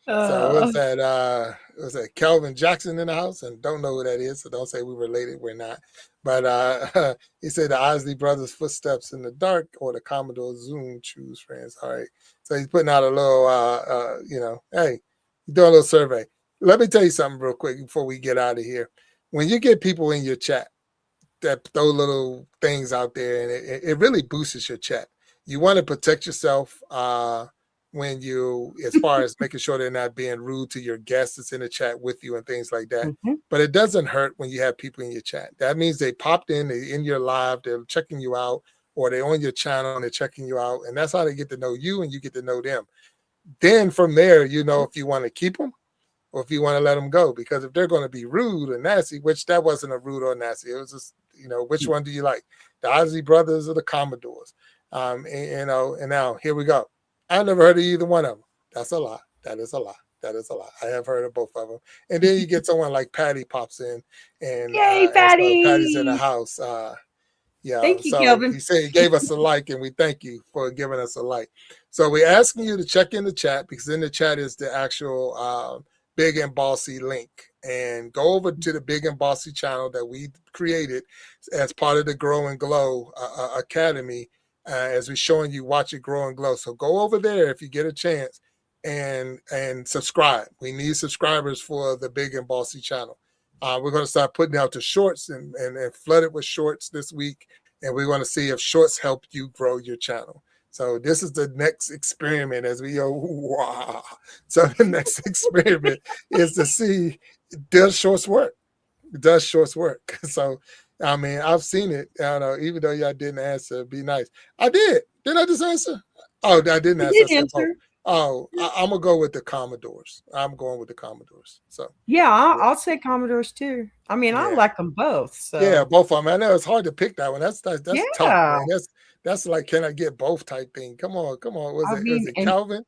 So Uh, was that Kelvin Jackson in the house? And don't know who that is, so don't say we're related. We're not. But he said the Isley brothers' footsteps in the dark or the Commodore Zoom choose friends. All right. So he's putting out a little hey, he's doing a little survey. Let me tell you something real quick before we get out of here. When you get people in your chat that throw little things out there, and it really boosts your chat. You want to protect yourself when you, as far as making sure they're not being rude to your guests that's in the chat with you and things like that. mhm. But it doesn't hurt when you have people in your chat. That means they popped in, they're in your live, they're checking you out, or they're on your channel and they're checking you out. And that's how they get to know you and you get to know them. Then from there, you know if you want to keep them or if you want to let them go. Because if they're going to be rude or nasty, which that wasn't a rude or nasty, it was just, which one do you like? The Ozzy Brothers or the Commodores? And now here we go. I never heard of either one of them. That's a lie. That is a lie. That is a lie. I have heard of both of them. And then you get someone like Patty pops in, and Yay, as well, Patty's in the Patty! house. Yeah, Thank you, so he Kelvin. said he gave us a like, and we thank you for giving us a like. So we're asking you to check in the chat because in the chat is the actual Big and Bossy link. And go over to the Big and Bossy channel that we created as part of the Grow and Glow Academy as we're showing you watch it grow and glow. So go over there if you get a chance and subscribe. We need subscribers for the Big and Bossy channel. We're going to start putting out the shorts and flood it with shorts this week. And we're going to see if shorts help you grow your channel. So this is the next experiment as we go. Wow. So the next experiment is to see, does shorts work? Does shorts work? So, I mean, I've seen it. I don't know, even though y'all didn't answer, be nice. I did. Didn't I just answer? Oh, I didn't You answer. I did said both. answer. Oh, I'm going to go with the Commodores. I'm going with the Commodores. So, Yeah, I'll, yeah. I'll say Commodores too. I mean, I Yeah. like them both. Yeah, So both of them. I know it's hard to pick that one. That's tough, yeah, man. That's like, can I get both type thing? Come on, come on. Was I it mean, was it and Calvin?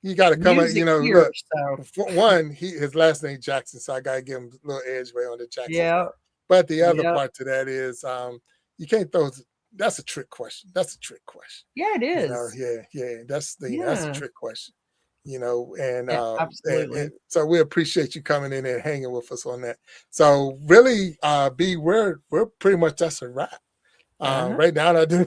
You got to come out. music here. Look. So For one, his last name Jackson, so I got to give him a little edge way on the Jackson's yeah, name. But the other yeah, part to that is, you can't throw. That's a trick question. That's a trick question. yeah. It is. Yeah. That's a Yeah, trick question. And yeah, and absolutely. so we appreciate you coming in and hanging with us on that. So really, B, we're pretty much that's a wrap. Uh huh. Right now, I do.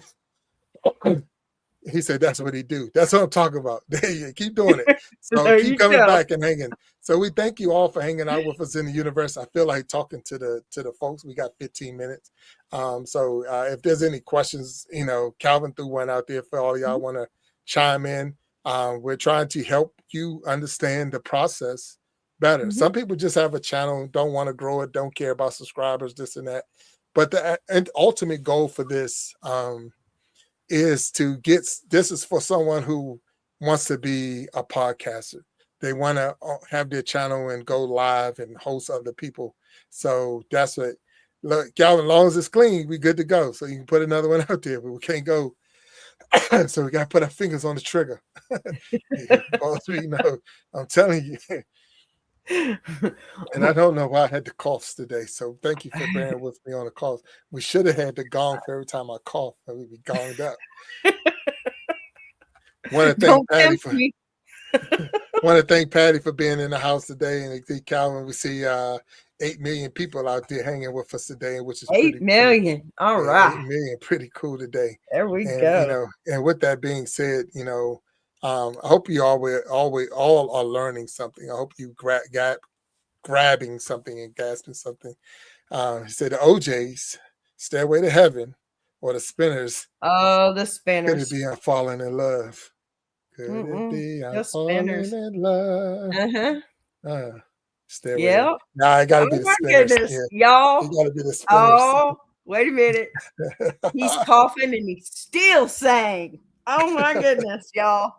He said that's what he do. That's what I'm talking about. There you keep doing it. So There keep you coming go. back and hanging. So we thank you all for hanging out with us in the universe. I feel like talking to the folks. We got 15 minutes. So if there's any questions, Calvin threw one out there for all y'all want to chime in. We're trying to help you understand the process better. Some people just have a channel, don't want to grow it, don't care about subscribers, this and that. But the ultimate goal for this is to this is for someone who wants to be a podcaster. They want to have their channel and go live and host other people. So that's what, look, Calvin, as long as it's clean, we good to go. So you can put another one out there, but we can't go. So we got to put our fingers on the trigger. I'm telling you. And I don't know why I had the coughs today. So thank you for bearing with me on the coughs. We should have had the gong for every time I cough, and we'd be gonged up. Want to thank Patty for being in the house today, and Calvin. We see 8 million people out there hanging with us today, which is 8 million. Cool. All right, 8 million, pretty cool today. There we go. And with that being said, I hope you all are learning something. I hope you grabbing something and grasping something. He said the OJs, Stairway to Heaven, or the Spinners. Oh, the Spinners. Could it be I'm falling in love? Could it be I'm falling in love? Stairway. Yeah. Nah, it gotta be the Spinners. Goodness, y'all. It gotta be the Spinners. Oh, wait a minute. He's coughing and he's still saying, oh my goodness, y'all.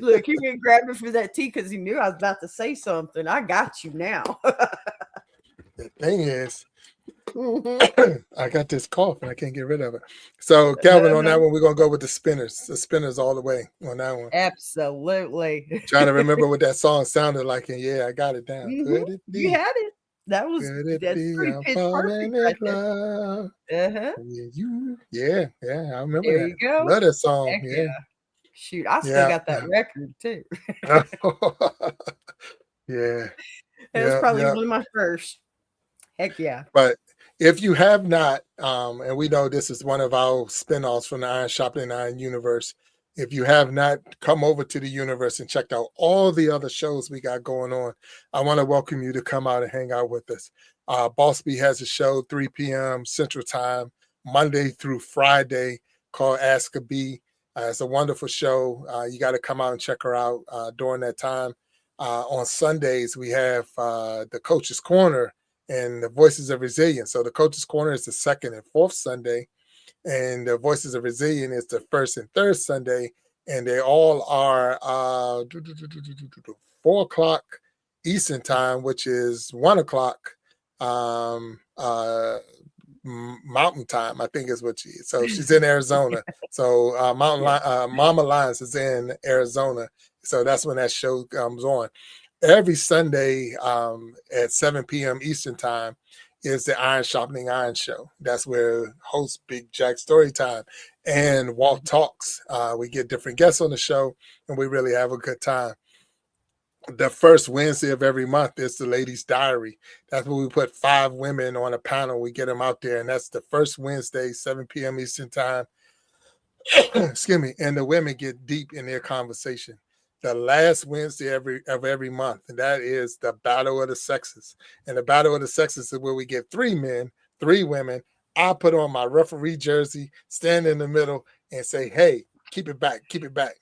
Look, he can grab me for that tea because he knew I was about to say something. I got you now. The thing is, I got this cough and I can't get rid of it. So, Calvin, on that one, we're going to go with the Spinners all the way on that one. Absolutely. Trying to remember what that song sounded like, and yeah, I got it down. Could it be? You had it. That's pretty pitch perfect right love. there. Yeah, I remember there that. You go. Love that song. Heck yeah. Shoot, I still got that record too. Yeah. It was probably one of my first. Heck yeah. But if you have not, and we know this is one of our spinoffs from the Iron Sharpening Iron Universe, if you have not come over to the universe and checked out all the other shows we got going on, I want to welcome you to come out and hang out with us. Boss B has a show 3 p.m. Central Time, Monday through Friday, called Ask a B. It's a wonderful show. You got to come out and check her out during that time. On Sundays, we have the Coach's Corner and the Voices of Resilience. So the Coach's Corner is the second and fourth Sunday, and the Voices of Resilience is the first and third Sunday, and they all are 4 o'clock Eastern Time, which is 1 o'clock Mountain Time, I think is what she is. So she's in Arizona. So Mama Lions is in Arizona. So that's when that show comes on. Every Sunday at 7 p.m. Eastern Time is the Iron Sharpening Iron Show. That's where host Big Jack StoryTime and Walt talks. We get different guests on the show, and we really have a good time. The first Wednesday of every month is the Ladies' Diary. That's where we put 5 women on a panel. We get them out there, and that's the first Wednesday, 7 p.m. Eastern Time. Excuse me. And the women get deep in their conversation. The last Wednesday of every month, and that is the Battle of the Sexes. And the Battle of the Sexes is where we get 3 men, 3 women. I put on my referee jersey, stand in the middle, and say, hey, keep it back.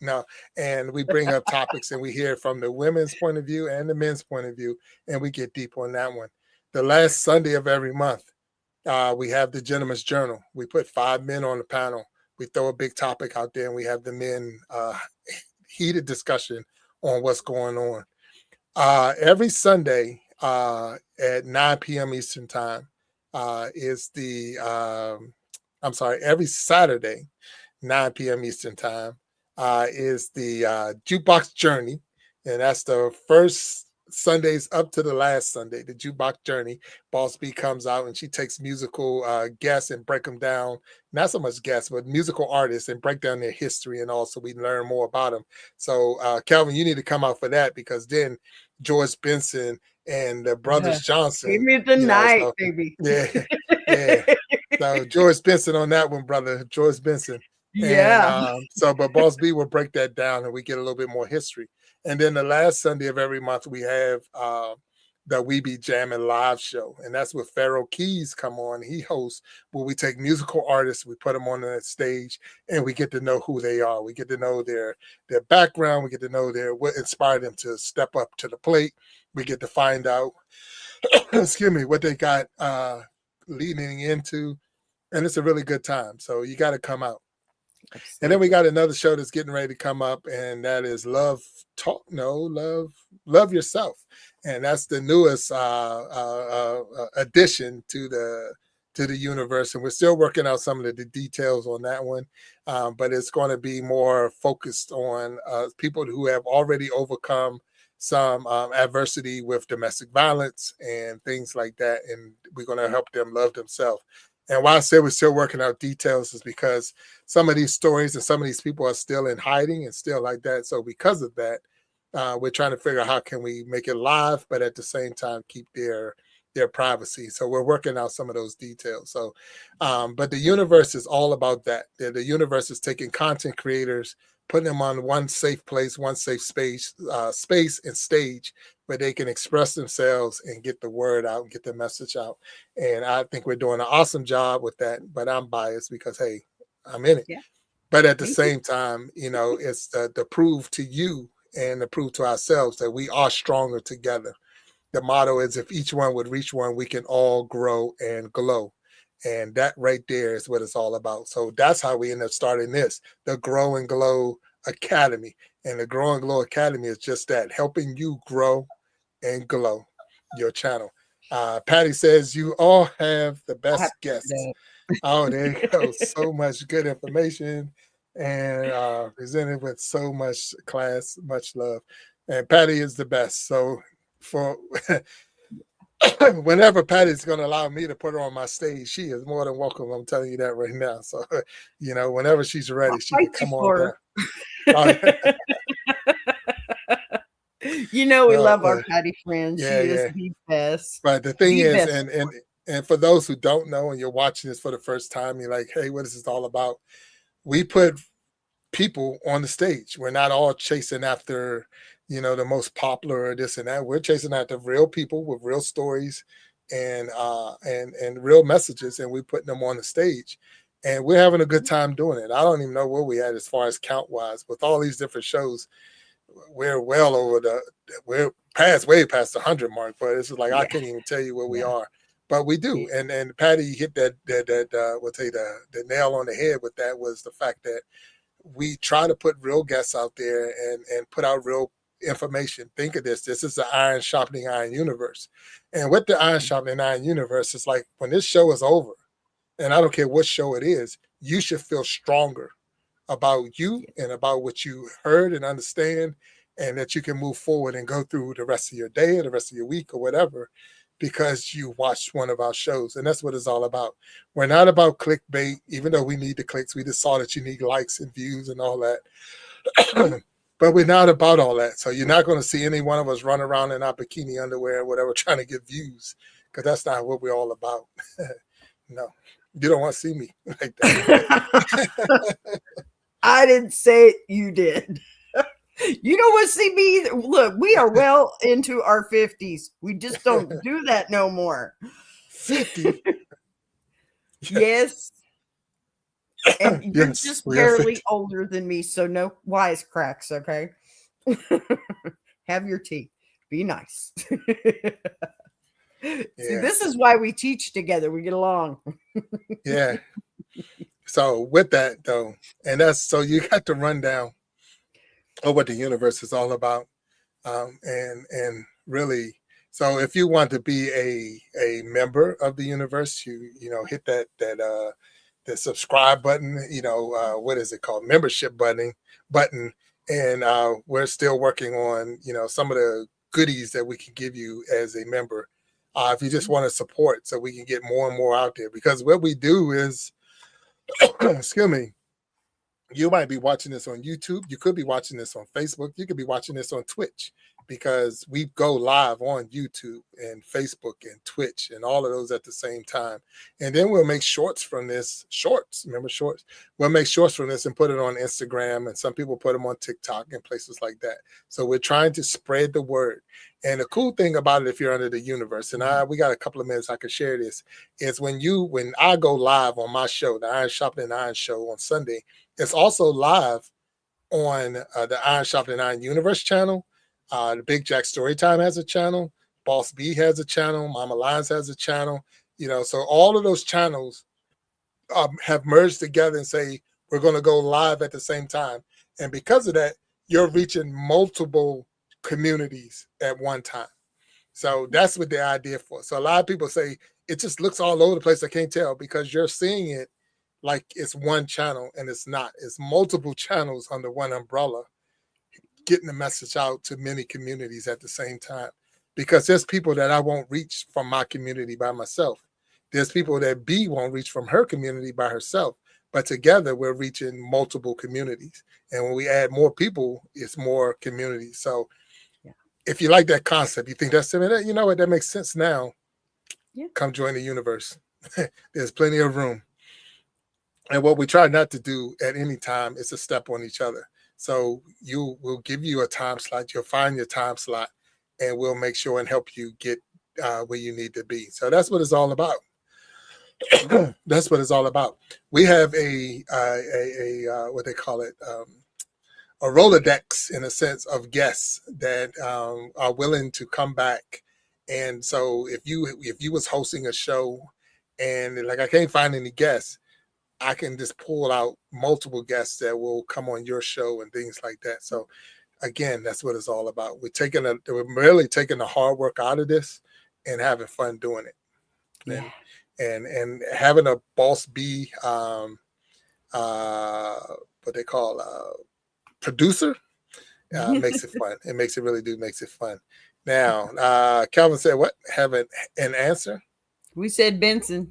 No, and we bring up topics and we hear from the women's point of view and the men's point of view, and we get deep on that one. The last Sunday of every month, we have the Gentleman's Journal. We put 5 men on the panel. We throw a big topic out there, and we have the men heated discussion on what's going on. Every Sunday at 9 p.m. Eastern Time is every Saturday, 9 p.m. Eastern Time, is the Jukebox Journey. And that's the first Sundays up to the last Sunday, the Jukebox Journey. Boss B comes out and she takes musical guests and break them down. Not so much guests, but musical artists, and break down their history, and also we learn more about them. So, Calvin, you need to come out for that, because then George Benson and the Brothers Johnson. Give me the night, baby. Yeah. So George Benson on that one, brother. George Benson. And Yeah. so, but Boss B will break that down and we get a little bit more history. And then the last Sunday of every month, we have the We Be Jamming live show. And that's where Pharaoh Keys come on. He hosts where we take musical artists, we put them on that stage, and we get to know who they are. We get to know their background. We get to know what inspired them to step up to the plate. We get to find out, excuse me, what they got leading into. And it's a really good time. So you got to come out. And then we got another show that's getting ready to come up, and that is Love Yourself. And that's the newest addition to the universe. And we're still working out some of the details on that one. But it's going to be more focused on people who have already overcome some adversity with domestic violence and things like that. And we're going to help them love themselves. And why I say we're still working out details is because some of these stories and some of these people are still in hiding and still like that. So because of that, we're trying to figure out how can we make it live, but at the same time keep their privacy. So we're working out some of those details. So, but the universe is all about that. The universe is taking content creators, putting them on one safe place, one safe space and stage where they can express themselves and get the word out and get the message out. And I think we're doing an awesome job with that, but I'm biased because, hey, I'm in it. Yeah. But at the same time, it's to prove to you and to prove to ourselves that we are stronger together. The motto is if each one would reach one, we can all grow and glow. And that right there is what it's all about. So that's how we end up starting this, the Grow and Glow Academy. And the Grow and Glow Academy is just that, helping you grow and glow your channel. Patty says you all have the best guests. Oh, there you go. So much good information and presented with so much class, much love. And Patty is the best. So for whenever Patty's going to allow me to put her on my stage, she is more than welcome. I'm telling you that right now. So, whenever she's ready, she can come on down. We love our Patty friend. Yeah, she is the best. But the thing is, and for those who don't know and you're watching this for the first time, you're like, hey, what is this all about? We put people on the stage. We're not all chasing after, the most popular or this and that. We're chasing after real people with real stories and real messages, and we're putting them on the stage. And we're having a good time doing it. I don't even know where we at as far as count wise with all these different shows. We're well over we're way past the 100 mark, but it's like I can't even tell you where we are, but we do. And Patty hit that we'll tell you the nail on the head with that was the fact that we try to put real guests out there and put out real information. Think of this. This is the Iron Sharpening Iron Universe. And with the Iron Sharpening Iron Universe, it's like when this show is over, and I don't care what show it is, you should feel stronger about you and about what you heard and understand, and that you can move forward and go through the rest of your day or the rest of your week or whatever because you watched one of our shows. And that's what it's all about. We're not about clickbait, even though we need the clicks. We just saw that you need likes and views and all that. But we're not about all that. So you're not going to see any one of us run around in our bikini underwear or whatever trying to get views, because that's not what we're all about. No, you don't want to see me like that. I didn't say it, you did. You don't want to see me either. Look, we are well into our 50s. We just don't do that no more. 50? Yes. And you're just barely older than me, so no wisecracks, okay? Have your tea. Be nice. See, this is why we teach together. We get along. Yeah. So with that, though, and that's so you got the rundown of what the universe is all about. And really, so if you want to be a member of the universe, you hit that the subscribe button, what is it called? Membership button. And we're still working on, some of the goodies that we can give you as a member. If you just want to support so we can get more and more out there, because what we do is, excuse me, You might be watching this on YouTube. You could be watching this on Facebook. You could be watching this on Twitch, because we go live on YouTube and Facebook and Twitch and all of those at the same time. And then we'll make shorts from this. Shorts, remember shorts? We'll make shorts from this and put it on Instagram. And some people put them on TikTok and places like that. So we're trying to spread the word. And the cool thing about it, if you're under the universe, and we got a couple of minutes I can share this, is when I go live on my show, the Iron Sharpening Iron Show on Sunday, it's also live on the Iron Sharpening Iron Universe channel. The Big Jack Storytime has a channel. Boss B has a channel. Mama Lions has a channel. So all of those channels have merged together and say, we're going to go live at the same time. And because of that, you're reaching multiple communities at one time. So that's what the idea for. So a lot of people say it just looks all over the place. I can't tell, because you're seeing it like it's one channel, and it's not. It's multiple channels under one umbrella, getting the message out to many communities at the same time. Because there's people that I won't reach from my community by myself. There's people that B won't reach from her community by herself. But together we're reaching multiple communities. And when we add more people, it's more communities. So if you like that concept, you think that's similar, you know what, that makes sense now. Come join the universe. There's plenty of room. And what we try not to do at any time is to step on each other. So we'll give you a time slot. You'll find your time slot, and we'll make sure and help you get where you need to be. So that's what it's all about. That's what it's all about. We have a what they call it, a Rolodex, in a sense, of guests that are willing to come back. And so if you was hosting a show and like, I can't find any guests, I can just pull out multiple guests that will come on your show and things like that. So again, that's what it's all about. We're really taking the hard work out of this and having fun doing it. Yeah. And having a Boss B, what they call producer, makes it fun. It makes it fun. Now, Calvin said, what? Have an answer? We said Benson.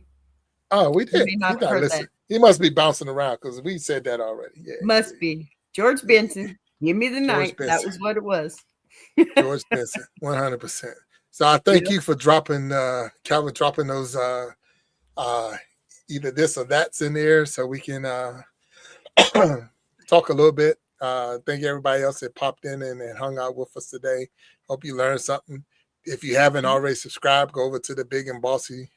Oh, we did. He not listen. He must be bouncing around, because we said that already. Yeah, must be George Benson. Give me the night. Benson. That was what it was. George Benson, 100%. So I thank you for dropping, Calvin, dropping those either this or that's in there, so we can talk a little bit. Thank everybody else that popped in and hung out with us today. Hope you learned something. If you haven't already subscribed, go over to the Big and Bossy.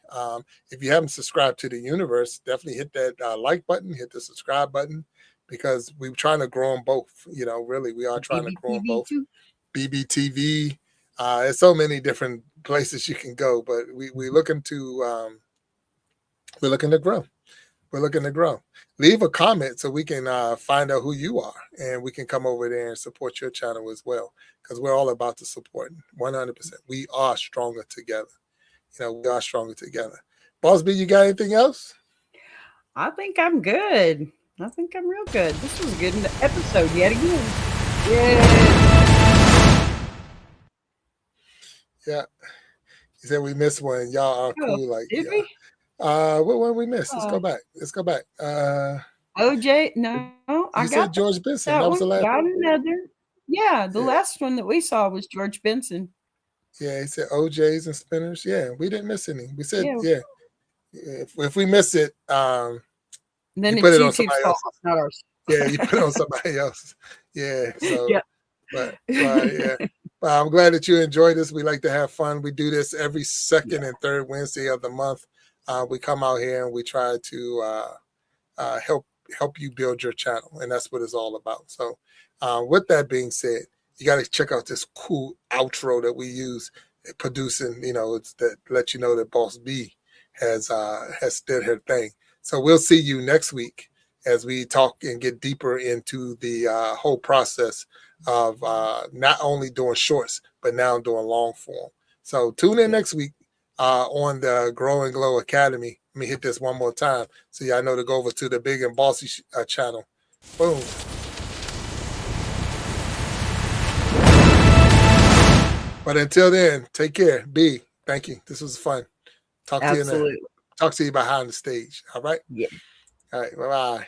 If you haven't subscribed to the universe, definitely hit that like button, hit the subscribe button, because we're trying to grow them both. Really, we are trying to grow them both. Too. BBTV. There's so many different places you can go, but we're looking to grow. We're looking to grow. Leave a comment so we can find out who you are, and we can come over there and support your channel as well, because we're all about the support. 100%. We are stronger together. We are stronger together. Boss B, you got anything else? I think I'm good. I think I'm real good. This was a good episode yet again. Yeah. He said we missed one. Y'all are cool. Like, did we? What one we missed? Let's go back. OJ, no, I said George Benson. That was the last one. Another. Yeah, the last one that we saw was George Benson. Yeah, he said OJs and spinners. Yeah, we didn't miss any. We said, if we miss it, then you put it on somebody else. Not ours. Yeah, you put it on somebody else. Yeah. So, but yeah. I'm glad that you enjoyed this. We like to have fun. We do this every second and third Wednesday of the month. We come out here and we try to help you build your channel, and that's what it's all about. So with that being said, you got to check out this cool outro that we use producing, it's that let you know that Boss B has did her thing. So we'll see you next week as we talk and get deeper into the whole process of not only doing shorts, but now doing long form. So tune in next week on the Grow and Glow Academy. Let me hit this one more time so y'all know to go over to the Big and Bossy channel. Boom. But until then, take care. B, thank you. This was fun. Talk to you behind the stage. All right? Yeah. All right. Bye-bye.